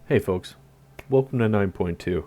Hey folks, welcome to 9.2.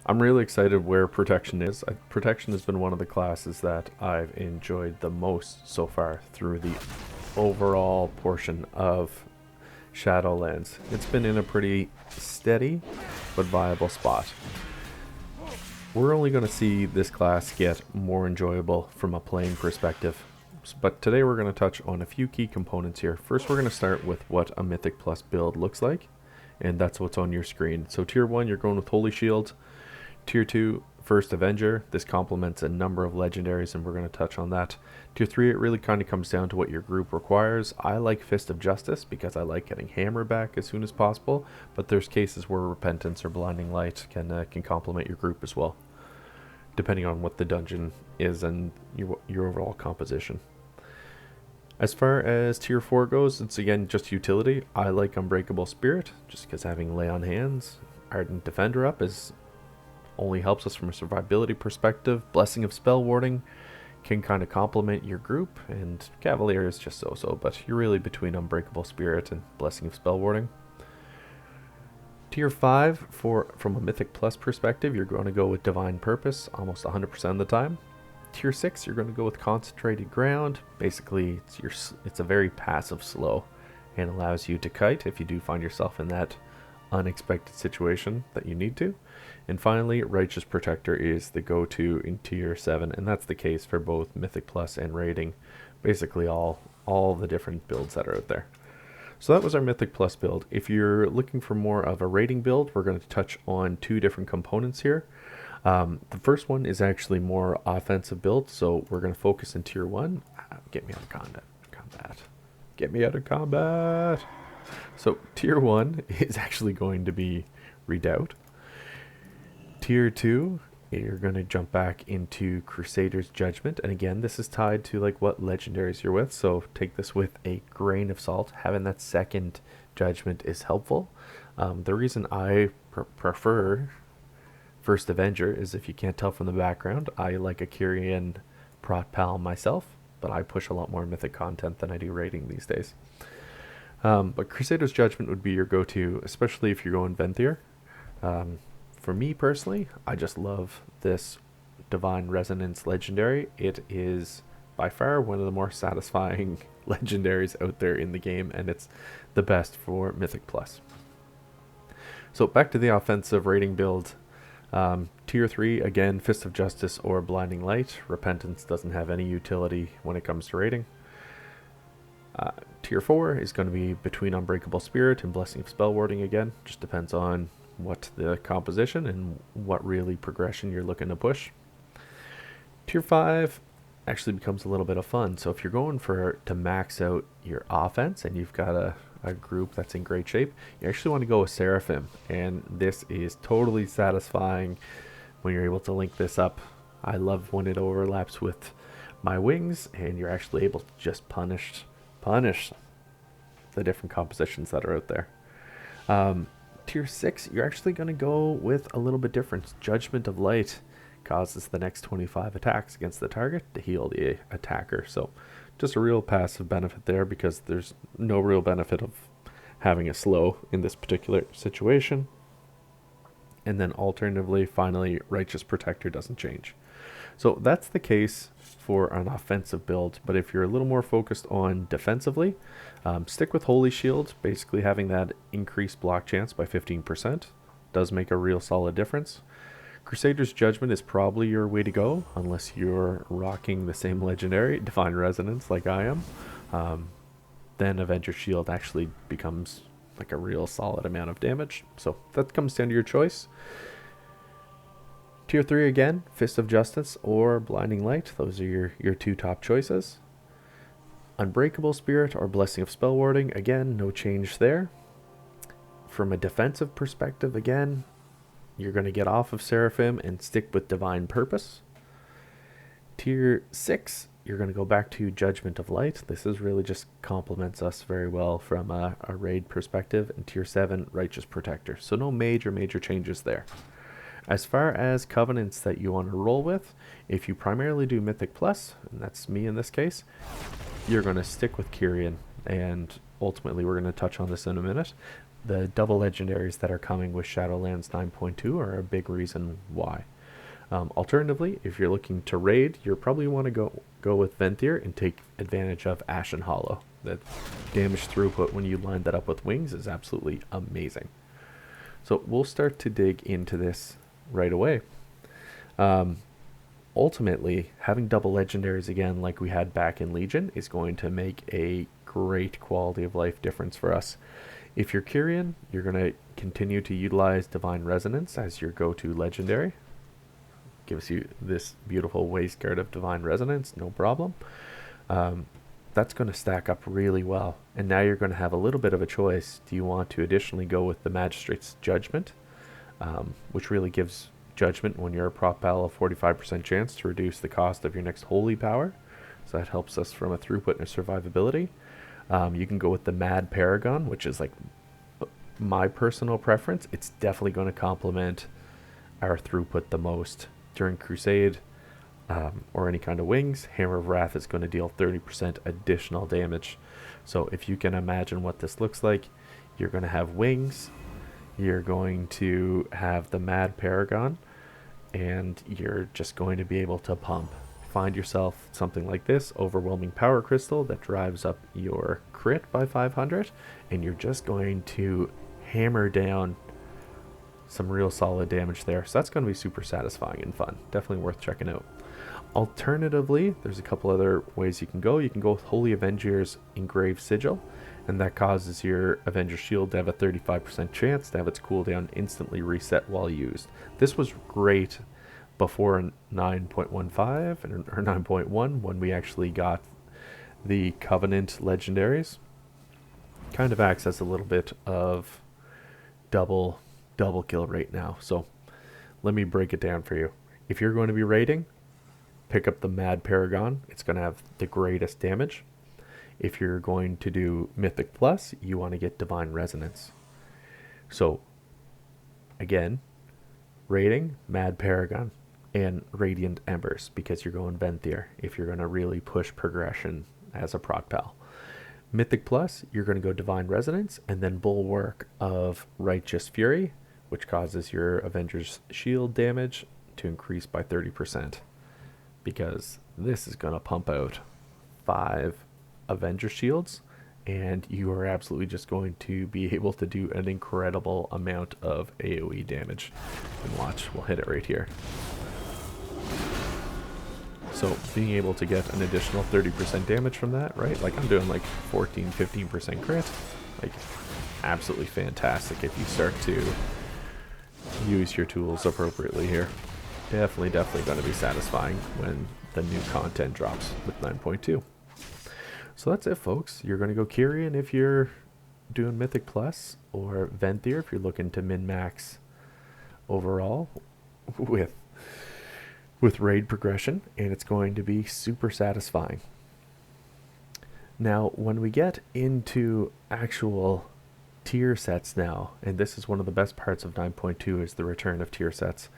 I'm really excited where Protection is. Protection has been one of the classes that I've enjoyed the most so far through the overall portion of Shadowlands. It's been in a pretty steady but viable spot. We're only going to see this class get more enjoyable from a playing perspective. But today we're going to touch on a few key components here. First, we're going to start with what a Mythic Plus build looks like, and that's what's on your screen. So tier 1, you're going with Holy Shield. Tier 2, First Avenger. This complements a number of legendaries, and we're going to touch on that. Tier 3, it really kind of comes down to what your group requires. I like Fist of Justice because I like getting Hammer back as soon as possible, but there's cases where Repentance or Blinding Light can complement your group as well, depending on what the dungeon is and your overall composition. As far as tier 4 goes, it's again just utility. I like Unbreakable Spirit, just because having Lay on Hands, Ardent Defender up only helps us from a survivability perspective. Blessing of Spell Warding can kind of complement your group, and Cavalier is just so-so, but you're really between Unbreakable Spirit and Blessing of Spell Warding. Tier 5, from a Mythic Plus perspective, you're going to go with Divine Purpose almost 100% of the time. Tier 6, you're going to go with Concentrated Ground. Basically, it's a very passive slow and allows you to kite if you do find yourself in that unexpected situation that you need to. And finally, Righteous Protector is the go-to in Tier 7, and that's the case for both Mythic Plus and Raiding. Basically all the different builds that are out there. So that was our Mythic Plus build. If you're looking for more of a rating build, we're going to touch on two different components here. The first one is actually more offensive build, so we're going to focus in tier 1. Get me out of combat. Get me out of combat. So tier 1 is actually going to be Redoubt. Tier 2, you're going to jump back into Crusader's Judgment, and again, this is tied to like what legendaries you're with, so take this with a grain of salt. Having that second judgment is helpful. The reason I prefer First Avenger is, if you can't tell from the background, I like a Kyrian prot pal myself, but I push a lot more mythic content than I do raiding these days. But Crusader's Judgment would be your go-to, especially if you're going Venthyr. For me personally, I just love this Divine Resonance legendary. It is by far one of the more satisfying legendaries out there in the game, and it's the best for Mythic Plus. So back to the offensive raiding build. Tier 3, again, Fist of Justice or Blinding Light. Repentance doesn't have any utility when it comes to raiding. Tier 4 is going to be between Unbreakable Spirit and Blessing of Spell Warding again. Just depends on what the composition and what really progression you're looking to push. Tier 5 actually becomes a little bit of fun. So if you're going to max out your offense and you've got a group that's in great shape, you actually want to go with Seraphim, and this is totally satisfying when you're able to link this up. I love when it overlaps with my wings and you're actually able to just punish the different compositions that are out there. Tier 6, you're actually going to go with a little bit different. Judgment of Light causes the next 25 attacks against the target to heal the attacker, so just a real passive benefit there, because there's no real benefit of having a slow in this particular situation. And then alternatively, finally, Righteous Protector doesn't change. So that's the case for an offensive build, but if you're a little more focused on defensively, stick with Holy Shield. Basically having that increased block chance by 15% does make a real solid difference. Crusader's Judgment is probably your way to go, unless you're rocking the same legendary, Divine Resonance, like I am. Then Avenger Shield actually becomes like a real solid amount of damage. So that comes down to your choice. Tier 3 again, Fist of Justice or Blinding Light. Those are your two top choices. Unbreakable Spirit or Blessing of Spell Warding. Again, no change there. From a defensive perspective, again, you're going to get off of Seraphim and stick with Divine Purpose. Tier 6, you're going to go back to Judgment of Light. This is really just complements us very well from a raid perspective. And Tier 7, Righteous Protector. So no major changes there. As far as covenants that you want to roll with, if you primarily do Mythic Plus, and that's me in this case, you're going to stick with Kyrian, and ultimately we're going to touch on this in a minute. the double legendaries that are coming with Shadowlands 9.2 are a big reason why. Alternatively, if you're looking to raid, you probably want to go with Venthyr and take advantage of Ashen Hollow. The damage throughput when you line that up with wings is absolutely amazing. So we'll start to dig into this right away. Ultimately, having double legendaries again like we had back in Legion is going to make a great quality of life difference for us. If you're Kyrian, you're going to continue to utilize Divine Resonance as your go-to legendary. Gives you this beautiful waistguard of Divine Resonance, no problem. That's going to stack up really well. And now you're going to have a little bit of a choice. Do you want to additionally go with the Magistrate's Judgment, which really gives Judgment when you're a prop pal a 45% chance to reduce the cost of your next holy power. So that helps us from a throughput and a survivability. You can go with the Mad Paragon, which is like my personal preference. It's definitely going to complement our throughput the most. During Crusade or any kind of wings, Hammer of Wrath is going to deal 30% additional damage. So if you can imagine what this looks like, you're going to have wings, you're going to have the Mad Paragon, and you're just going to be able to pump. Find yourself something like this, Overwhelming Power Crystal that drives up your crit by 500, and you're just going to hammer down some real solid damage there. So that's going to be super satisfying and fun. Definitely worth checking out. Alternatively, there's a couple other ways you can go. You can go with Holy Avenger's Engraved Sigil, and that causes your Avenger Shield to have a 35% chance to have its cooldown instantly reset while used. This was great before 9.15 or 9.1 when we actually got the Covenant legendaries. Kind of acts as a little bit of double kill rate now. So let me break it down for you. If you're going to be raiding, pick up the Mad Paragon. It's going to have the greatest damage. If you're going to do Mythic Plus, you want to get Divine Resonance. So again, raiding, Mad Paragon, and Radiant Embers, because you're going Venthyr if you're going to really push progression as a proc pal. Mythic Plus, you're going to go Divine Resonance, and then Bulwark of Righteous Fury, which causes your Avenger's Shield damage to increase by 30%, because this is going to pump out 5 Avenger Shields, and you are absolutely just going to be able to do an incredible amount of AoE damage. And watch, we'll hit it right here. So being able to get an additional 30% damage from that, right? Like I'm doing like 14-15% crit. Like absolutely fantastic if you start to use your tools appropriately here. Definitely going to be satisfying when the new content drops with 9.2. So that's it, folks. You're going to go Kyrian if you're doing Mythic Plus, or Venthyr if you're looking to min-max overall with raid progression, and it's going to be super satisfying. Now, when we get into actual tier sets now, and this is one of the best parts of 9.2 is the return of tier sets.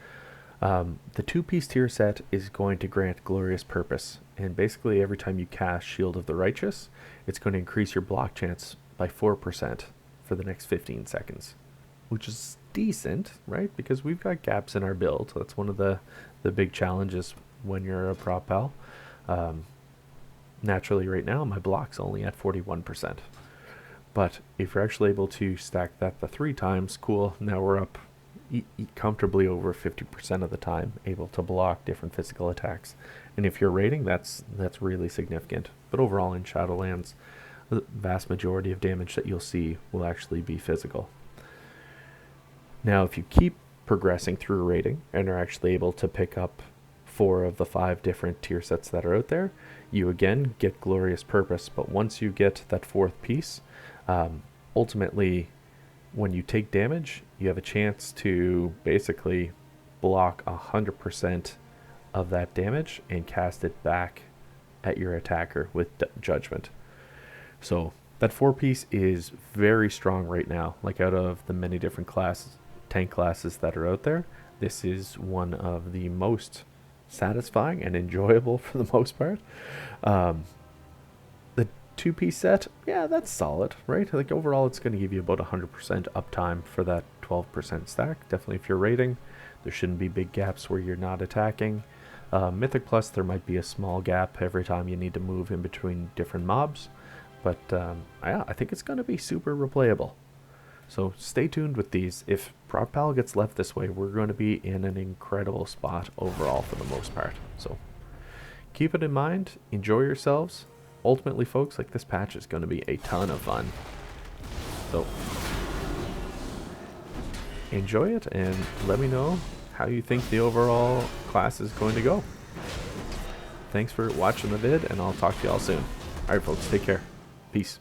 The 2-piece tier set is going to grant Glorious Purpose, and basically every time you cast Shield of the Righteous, it's going to increase your block chance by 4% for the next 15 seconds, which is decent, right? Because we've got gaps in our build. That's one of the big challenges when you're a prop pal. Naturally right now my block's only at 41%, but if you're actually able to stack that the 3 times, cool, now we're up comfortably over 50% of the time able to block different physical attacks. And if you're raiding, that's really significant. But overall in Shadowlands, the vast majority of damage that you'll see will actually be physical. Now if you keep progressing through raiding and are actually able to pick up 4 of the 5 different tier sets that are out there, you again get Glorious Purpose. But once you get that 4th piece, ultimately when you take damage, you have a chance to basically block 100% of that damage and cast it back at your attacker with Judgment. So that 4-piece is very strong right now. Like out of the many different classes, tank classes that are out there, this is one of the most satisfying and enjoyable for the most part. The 2-piece set, yeah, that's solid, right? Like overall, it's going to give you about 100% uptime for that 12% stack. Definitely, if you're raiding, there shouldn't be big gaps where you're not attacking. Mythic Plus, there might be a small gap every time you need to move in between different mobs, but yeah, I think it's going to be super replayable. So stay tuned with these. If Prog Pal gets left this way, we're going to be in an incredible spot overall for the most part. So keep it in mind, enjoy yourselves. Ultimately, folks, like this patch is going to be a ton of fun. So enjoy it and let me know how you think the overall class is going to go. Thanks for watching the vid, and I'll talk to y'all soon. Alright folks, take care. Peace.